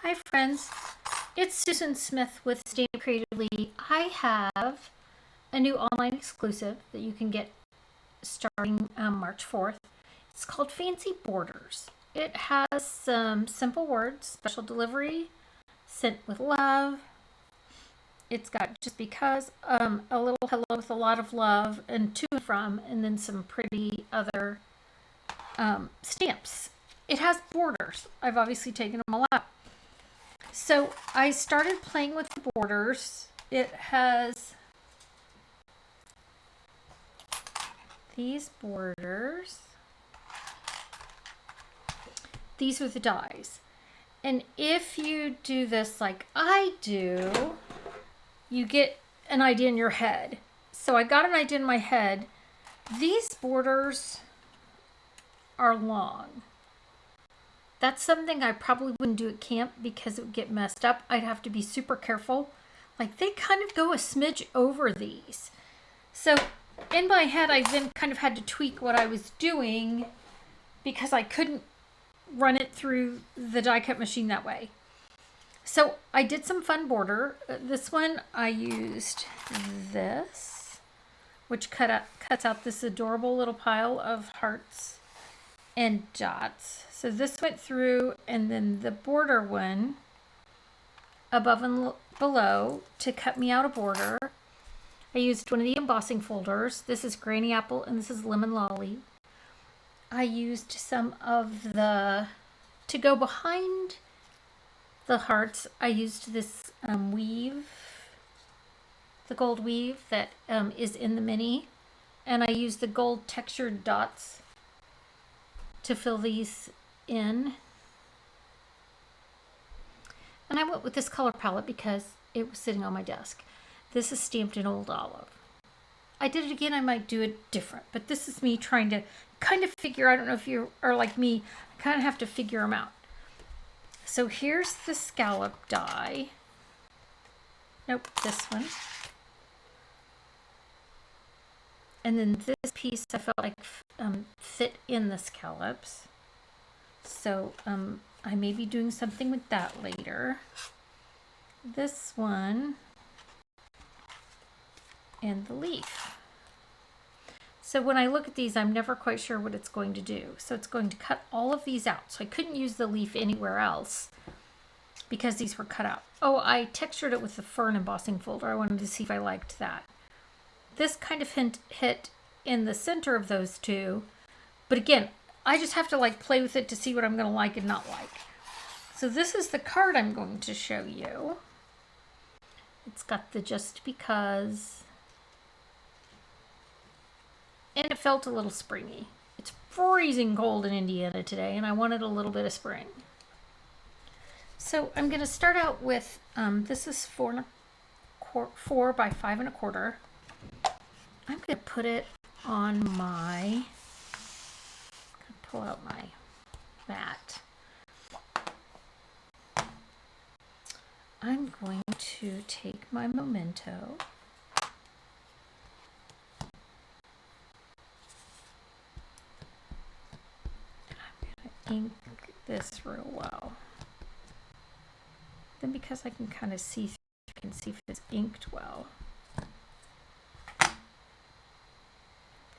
Hi friends, it's Susan Smith with Stand Up Creatively. I have a new online exclusive that you can get starting March 4th. It's called Fancy Borders. It has some simple words, special delivery, sent with love. It's got just because, a little hello with a lot of love and to and from, and then some pretty other stamps. It has borders. I've obviously taken them all out. So I started playing with the borders. It has these borders. These are the dies. And if you do this like I do, you get an idea in your head. So I got an idea in my head. These borders are long. That's something I probably wouldn't do at camp because it would get messed up. I'd have to be super careful. Like they kind of go a smidge over these. So in my head, I then kind of had to tweak what I was doing because I couldn't run it through the die cut machine that way. So I did some fun border. This one I used this, which cuts out this adorable little pile of hearts and dots. So this went through, and then the border one above and below to cut me out a border. I used one of the embossing folders. This is Granny Apple and this is Lemon Lolly. I used some of to go behind the hearts, I used this weave, the gold weave that is in the mini. And I used the gold textured dots to fill these in. And I went with this color palette because it was sitting on my desk. This is stamped in Old Olive. I did it again, I might do it different, but this is me trying to kind of figure, I don't know if you are like me, I kind of have to figure them out. So here's the scallop die. Nope, this one. And then this piece I felt like fit in the scallops. So I may be doing something with that later. This one and the leaf. So when I look at these, I'm never quite sure what it's going to do. So it's going to cut all of these out. So I couldn't use the leaf anywhere else because these were cut out. Oh, I textured it with the fern embossing folder. I wanted to see if I liked that. This kind of hit in the center of those two. But again, I just have to like play with it to see what I'm going to like and not like. So this is the card I'm going to show you. It's got the just because. And it felt a little springy. It's freezing cold in Indiana today, and I wanted a little bit of spring. So I'm going to start out with, this is 4 by 5 1/4. I'm going to put it on my, pull out my mat. I'm going to take my memento. Ink this real well. Then because I can kind of see, I can see if it's inked well.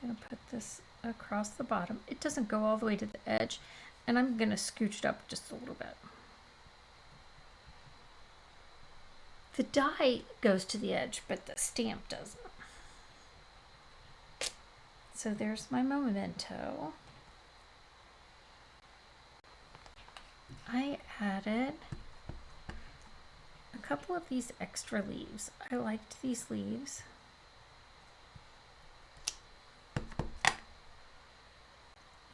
I'm going to put this across the bottom. It doesn't go all the way to the edge, and I'm going to scooch it up just a little bit. The die goes to the edge, but the stamp doesn't. So there's my memento. I added a couple of these extra leaves. I liked these leaves.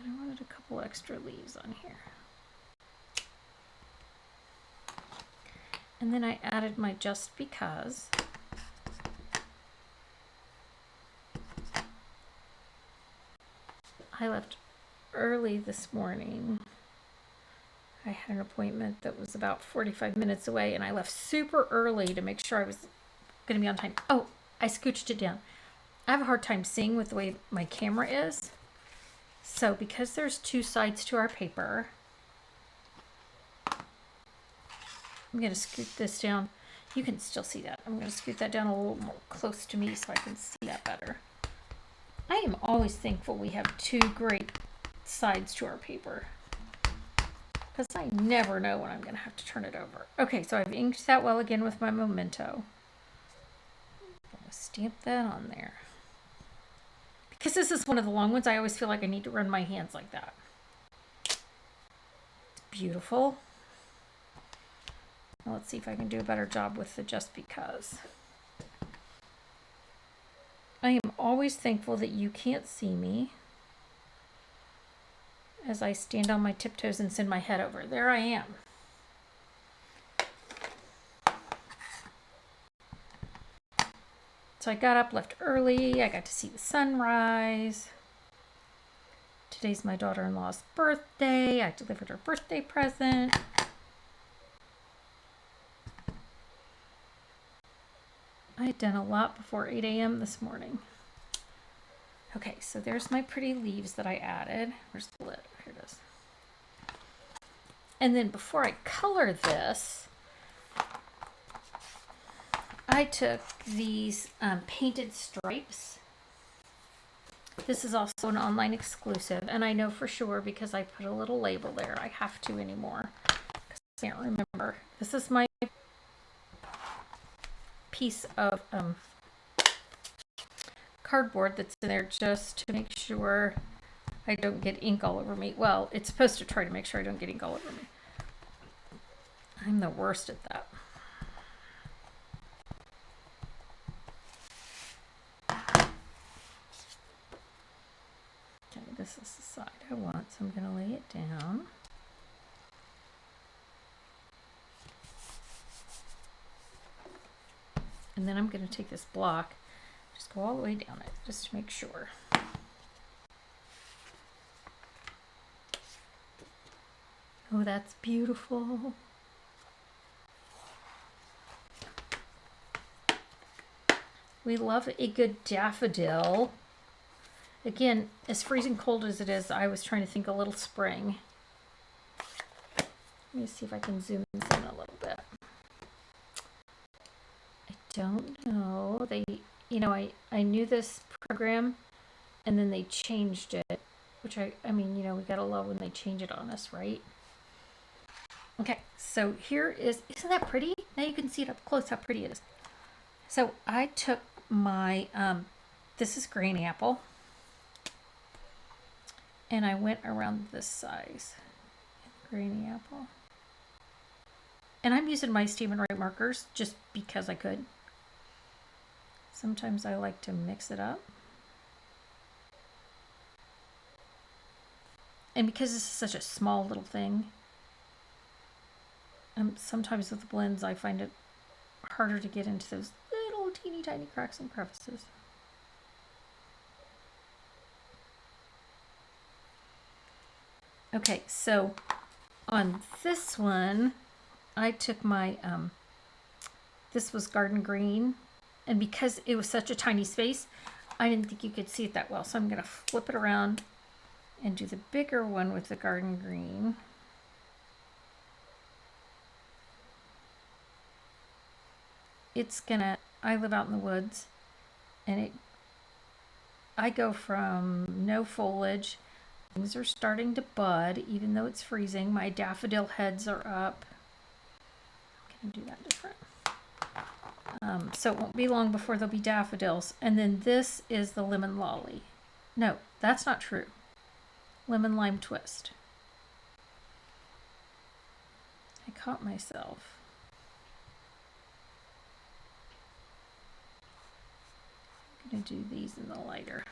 I wanted a couple extra leaves on here. And then I added my just because. I left early this morning. I had an appointment that was about 45 minutes away, and I left super early to make sure I was going to be on time. Oh, I scooched it down. I have a hard time seeing with the way my camera is. So because there's two sides to our paper, I'm going to scoot this down. You can still see that. I'm going to scoot that down a little more close to me so I can see that better. I am always thankful we have two great sides to our paper, because I never know when I'm going to have to turn it over. Okay, so I've inked that well again with my Memento. I'm going to stamp that on there. Because this is one of the long ones, I always feel like I need to run my hands like that. It's beautiful. Now let's see if I can do a better job with the just because. I am always thankful that you can't see me as I stand on my tiptoes and send my head over. There I am. So I got up, left early. I got to see the sunrise. Today's my daughter-in-law's birthday. I delivered her birthday present. I had done a lot before 8 a.m. this morning. Okay, so there's my pretty leaves that I added. Where's the lid? Here it is. And then before I color this, I took these painted stripes. This is also an online exclusive, and I know for sure because I put a little label there. I have to anymore because I can't remember. This is my piece of cardboard that's in there just to make sure I don't get ink all over me. Well, it's supposed to try to make sure I don't get ink all over me. I'm the worst at that. Okay, this is the side I want, so I'm going to lay it down. And then I'm going to take this block, just go all the way down it, just to make sure. Oh, that's beautiful. We love a good daffodil. Again, as freezing cold as it is, I was trying to think a little spring. Let me see if I can zoom this in a little bit. I don't know. I knew this program and then they changed it, which I mean, we gotta love when they change it on us, right? Okay, so here isn't that pretty? Now you can see it up close how pretty it is. So I took my, this is green apple, and I went around this size, green apple. And I'm using my Stephen Wright markers just because I could. Sometimes I like to mix it up. And because this is such a small little thing, sometimes with the blends I find it harder to get into those little teeny tiny cracks and crevices. Okay, so on this one, I took my, this was garden green, and because it was such a tiny space, I didn't think you could see it that well. So I'm going to flip it around and do the bigger one with the garden green. I live out in the woods, and I go from no foliage. Things are starting to bud, even though it's freezing. My daffodil heads are up. Can I do that different? So it won't be long before there'll be daffodils. And then this is the lemon lolly. No, that's not true. Lemon lime twist. I caught myself. I'm going to do these in the lighter,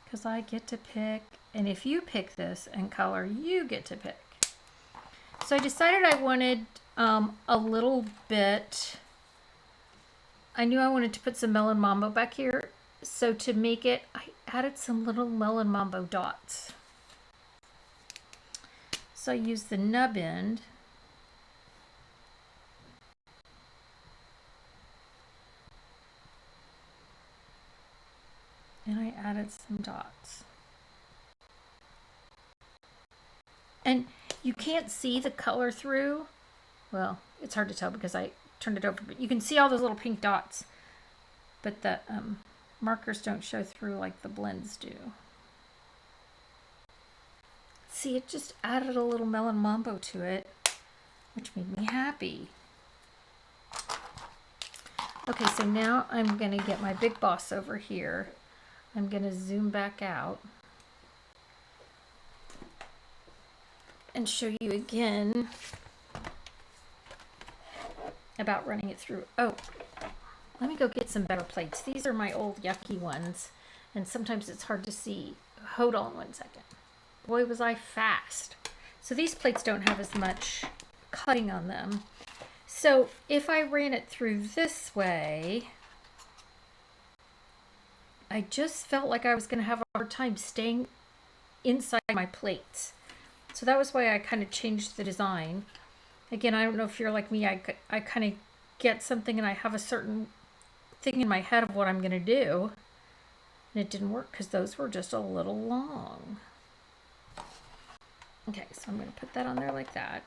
because I get to pick, and if you pick this and color, you get to pick. So I decided I wanted a little bit, I knew I wanted to put some melon mambo back here, so to make it, I added some little melon mambo dots. So I used the nub end, and I added some dots. And you can't see the color through, Well, it's hard to tell because I turned it over, but you can see all those little pink dots, but the markers don't show through like the blends do. See, it just added a little melon mambo to it, which made me happy. Okay, so now I'm going to get my big boss over here. I'm going to zoom back out and show you again about running it through. Oh, let me go get some better plates. These are my old yucky ones, and sometimes it's hard to see. Hold on 1 second. Boy, was I fast. So these plates don't have as much cutting on them. So if I ran it through this way, I just felt like I was going to have a hard time staying inside my plates. So that was why I kind of changed the design. Again, I don't know if you're like me. I kind of get something and I have a certain thing in my head of what I'm going to do. And it didn't work because those were just a little long. Okay, so I'm going to put that on there like that.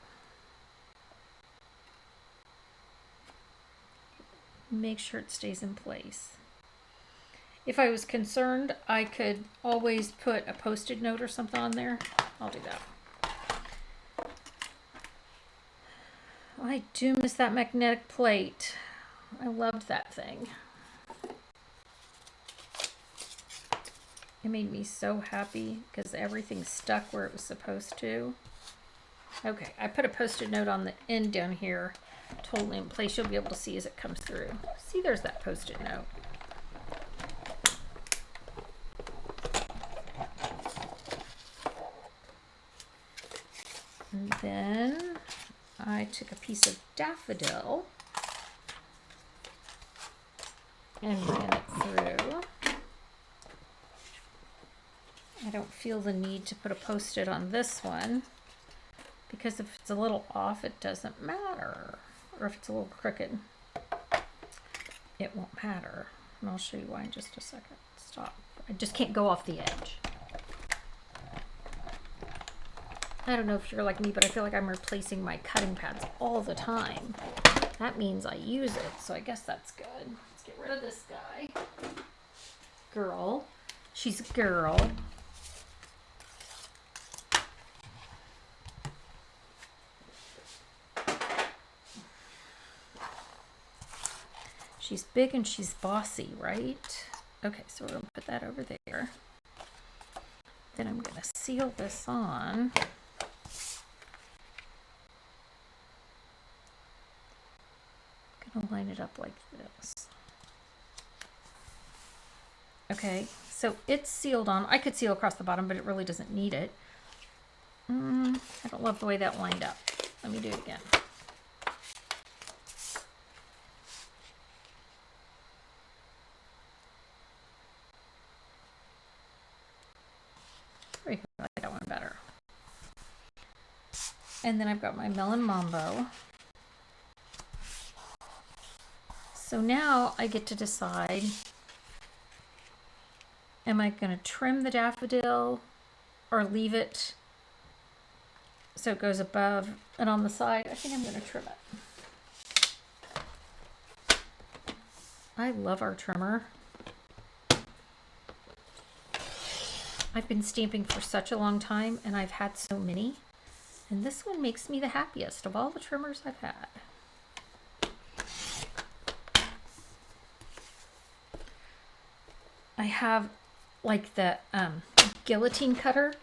Make sure it stays in place. If I was concerned, I could always put a Post-it note or something on there. I'll do that. I do miss that magnetic plate. I loved that thing. It made me so happy because everything stuck where it was supposed to. Okay, I put a Post-it note on the end down here to hold it in place. You'll be able to see as it comes through. See, there's that Post-it note. And then I took a piece of daffodil and ran it through. I don't feel the need to put a Post-it on this one because if it's a little off, it doesn't matter. Or if it's a little crooked, it won't matter. And I'll show you why in just a second. Stop. I just can't go off the edge. I don't know if you're like me, but I feel like I'm replacing my cutting pads all the time. That means I use it, so I guess that's good. Let's get rid of this guy. Girl. She's a girl. She's big and she's bossy, right? Okay, so we're going to put that over there. Then I'm going to seal this on. I'm going to line it up like this. Okay, so it's sealed on. I could seal across the bottom, but it really doesn't need it. I don't love the way that lined up. Let me do it again. I like that one better. And then I've got my melon mambo. So now I get to decide, am I going to trim the daffodil or leave it so it goes above and on the side? I think I'm going to trim it. I love our trimmer. I've been stamping for such a long time and I've had so many. And this one makes me the happiest of all the trimmers I've had. I have like the guillotine cutter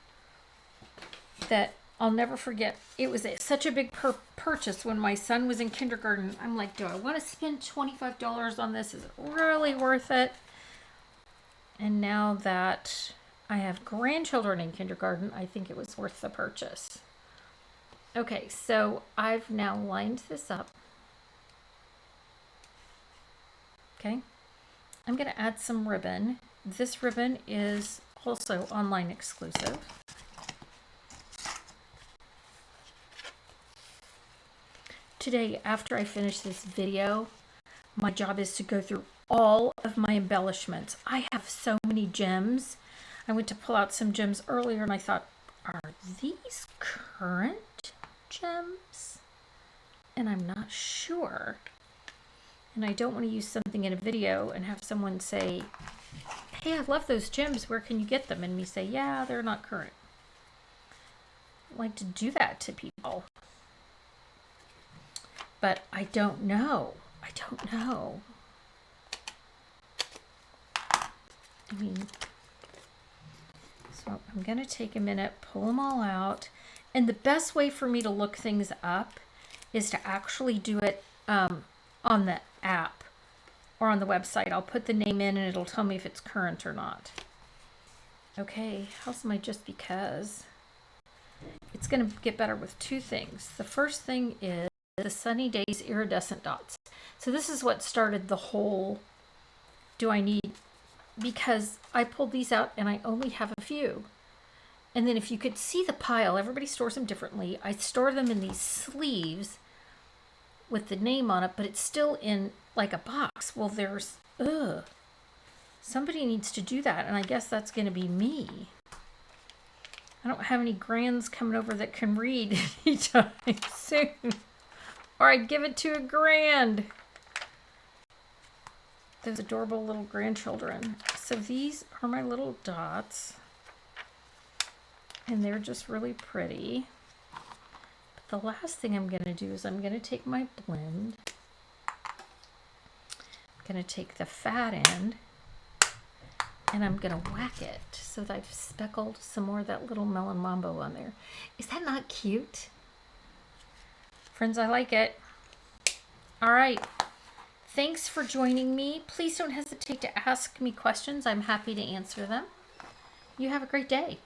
that I'll never forget. It was such a big purchase when my son was in kindergarten. I'm like, do I want to spend $25 on this? Is it really worth it? And now that I have grandchildren in kindergarten, I think it was worth the purchase. Okay, so I've now lined this up. Okay, I'm going to add some ribbon. This ribbon is also online exclusive. Today, after I finish this video, my job is to go through all of my embellishments. I have so many gems. I went to pull out some gems earlier and I thought, are these current gems? and I'm not sure. And I don't want to use something in a video and have someone say, hey, I love those gems. Where can you get them? And me say, yeah, they're not current. I like to do that to people. But I don't know. I don't know. I mean, so I'm going to take a minute, pull them all out. And the best way for me to look things up is to actually do it on the app or on the website. I'll put the name in and it'll tell me if it's current or not. Okay, how's my just because? It's going to get better with two things. The first thing is the Sunny Days iridescent dots. So this is what started the whole, do I need, because I pulled these out and I only have a few. And then if you could see the pile, everybody stores them differently. I store them in these sleeves with the name on it, but it's still in like a box. Well, there's, somebody needs to do that. And I guess that's going to be me. I don't have any grands coming over that can read anytime soon. Or I'd give it to a grand. Those adorable little grandchildren. So these are my little dots. And they're just really pretty. But the last thing I'm going to do is I'm going to take my blend. I'm going to take the fat end. And I'm going to whack it so that I've speckled some more of that little melon mambo on there. Is that not cute? Friends, I like it. All right. Thanks for joining me. Please don't hesitate to ask me questions. I'm happy to answer them. You have a great day.